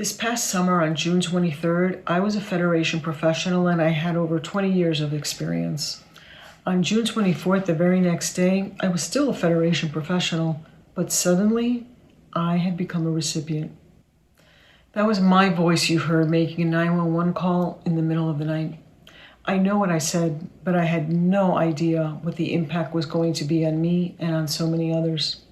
This past summer on June 23rd, I was a Federation professional and I had over 20 years of experience. On June 24th, the very next day, I was still a Federation professional, but suddenly I had become a recipient. That was my voice you heard making a 911 call in the middle of the night. I know what I said, but I had no idea what the impact was going to be on me and on so many others.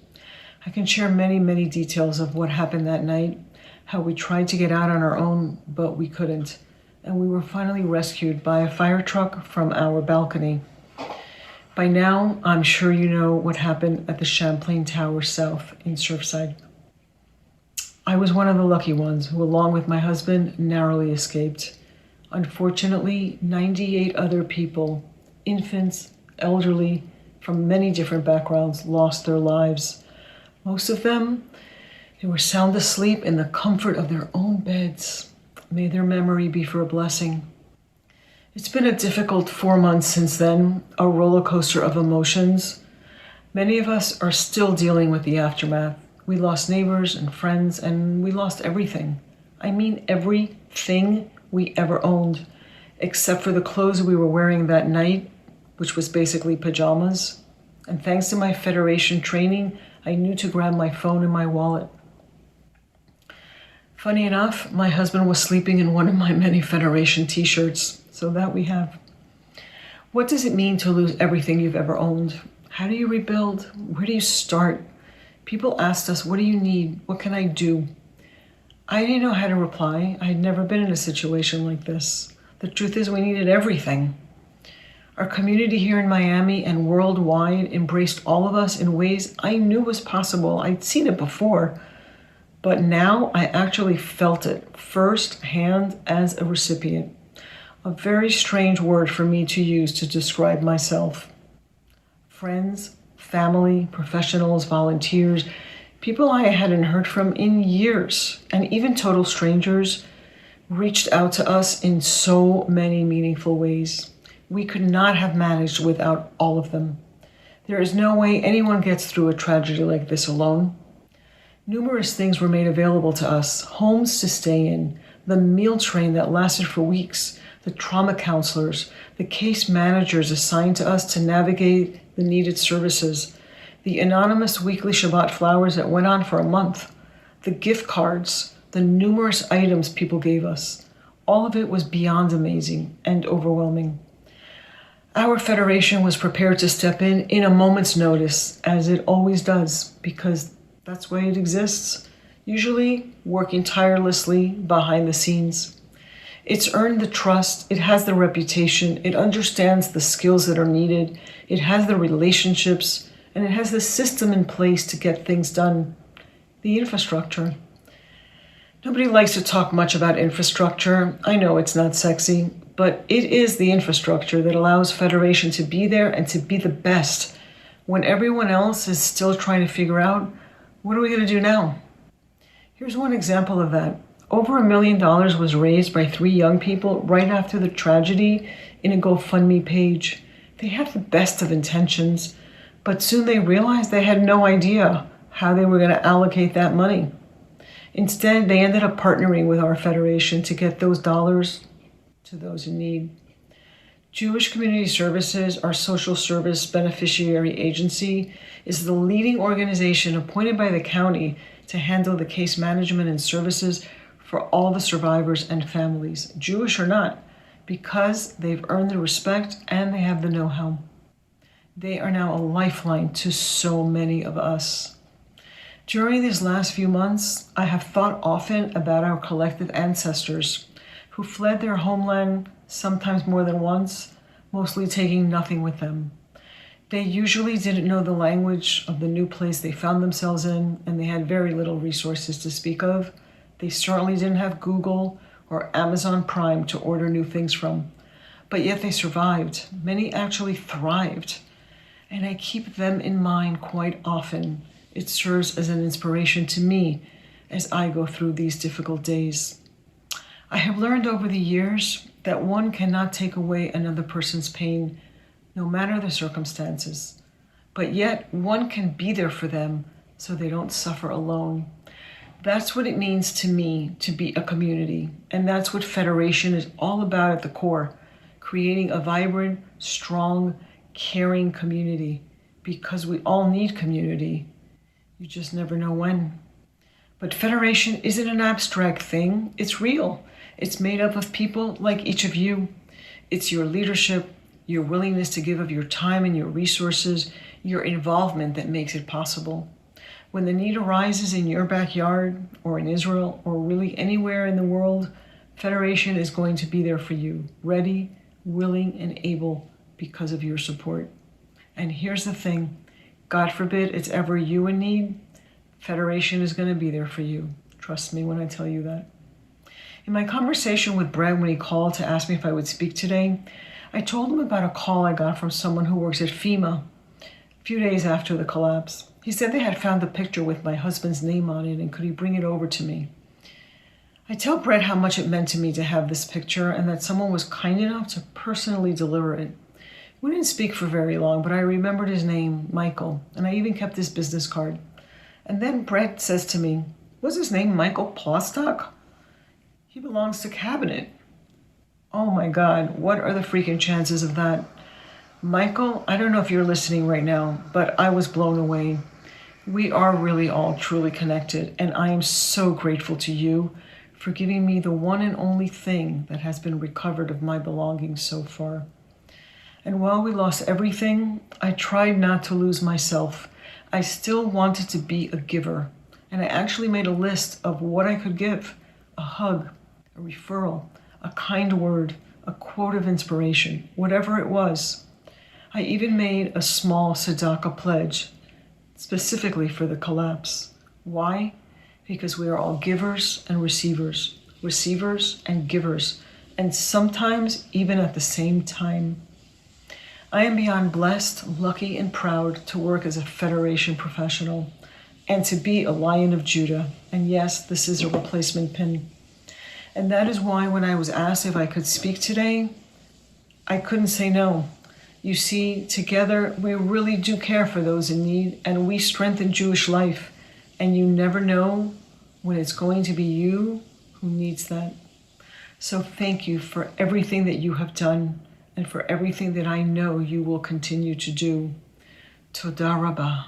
I can share many details of what happened that night, how we tried to get out on our own, but we couldn't, and we were finally rescued by a fire truck from our balcony. By now, I'm sure you know what happened at the Champlain Tower South in Surfside. I was one of the lucky ones who, along with my husband, narrowly escaped. Unfortunately, 98 other people, infants, elderly, from many different backgrounds, lost their lives. Most of them, they were sound asleep in the comfort of their own beds. May their memory be for a blessing. It's been a difficult 4 months since then, a roller coaster of emotions. Many of us are still dealing with the aftermath. We lost neighbors and friends, and we lost everything. I mean everything we ever owned, except for the clothes we were wearing that night, which was basically pajamas. And thanks to my Federation training, I knew to grab my phone and my wallet. Funny enough, my husband was sleeping in one of my many Federation t-shirts, so that we have. What does it mean to lose everything you've ever owned? How do you rebuild? Where do you start? People asked us, what do you need? What can I do? I didn't know how to reply. I had never been in a situation like this. The truth is we needed everything. Our community here in Miami and worldwide embraced all of us in ways I knew was possible. I'd seen it before. But now I actually felt it firsthand as a recipient. A very strange word for me to use to describe myself. Friends, family, professionals, volunteers, people I hadn't heard from in years, and even total strangers reached out to us in so many meaningful ways. We could not have managed without all of them. There is no way anyone gets through a tragedy like this alone. Numerous things were made available to us, homes to stay in, the meal train that lasted for weeks, the trauma counselors, the case managers assigned to us to navigate the needed services, the anonymous weekly Shabbat flowers that went on for a month, the gift cards, the numerous items people gave us. All of it was beyond amazing and overwhelming. Our Federation was prepared to step in a moment's notice, as it always does, because that's why it exists, usually working tirelessly behind the scenes. It's earned the trust, it has the reputation, it understands the skills that are needed, it has the relationships, and it has the system in place to get things done. The infrastructure. Nobody likes to talk much about infrastructure. I know it's not sexy, but it is the infrastructure that allows Federation to be there and to be the best when everyone else is still trying to figure out, what are we going to do now? Here's one example of that. Over $1 million was raised by 3 young people right after the tragedy in a GoFundMe page. They had the best of intentions, but soon they realized they had no idea how they were going to allocate that money. Instead, they ended up partnering with our Federation to get those dollars to those in need. Jewish Community Services, our social service beneficiary agency, is the leading organization appointed by the county to handle the case management and services for all the survivors and families, Jewish or not, because they've earned the respect and they have the know-how. They are now a lifeline to so many of us. During these last few months, I have thought often about our collective ancestors who fled their homeland sometimes more than once, mostly taking nothing with them. They usually didn't know the language of the new place they found themselves in, and they had very little resources to speak of. They certainly didn't have Google or Amazon Prime to order new things from. But yet they survived. Many actually thrived. And I keep them in mind quite often. It serves as an inspiration to me as I go through these difficult days. I have learned over the years that one cannot take away another person's pain, no matter the circumstances. But yet one can be there for them so they don't suffer alone. That's what it means to me to be a community. And that's what Federation is all about at the core, creating a vibrant, strong, caring community, because we all need community. You just never know when. But Federation isn't an abstract thing, it's real. It's made up of people like each of you. It's your leadership, your willingness to give of your time and your resources, your involvement that makes it possible. When the need arises in your backyard or in Israel or really anywhere in the world, Federation is going to be there for you, ready, willing, and able because of your support. And here's the thing, God forbid it's ever you in need, Federation is going to be there for you. Trust me when I tell you that. In my conversation with Brett when he called to ask me if I would speak today, I told him about a call I got from someone who works at FEMA a few days after the collapse. He said they had found the picture with my husband's name on it and could he bring it over to me. I tell Brett how much it meant to me to have this picture and that someone was kind enough to personally deliver it. We didn't speak for very long, but I remembered his name, Michael, and I even kept his business card. And then Brett says to me, was his name Michael Plostock? He belongs to Cabinet. Oh my God, what are the freaking chances of that? Michael, I don't know if you're listening right now, but I was blown away. We are really all truly connected, and I am so grateful to you for giving me the one and only thing that has been recovered of my belongings so far. And while we lost everything, I tried not to lose myself. I still wanted to be a giver, and I actually made a list of what I could give: a hug, a referral, a kind word, a quote of inspiration, whatever it was. I even made a small tzedakah pledge specifically for the collapse. Why? Because we are all givers and receivers, receivers and givers, and sometimes even at the same time. I am beyond blessed, lucky, and proud to work as a Federation professional and to be a Lion of Judah. And yes, this is a replacement pin. And that is why when I was asked if I could speak today, I couldn't say no. You see, together we really do care for those in need, and we strengthen Jewish life. And you never know when it's going to be you who needs that. So thank you for everything that you have done and for everything that I know you will continue to do. Toda Rabbah.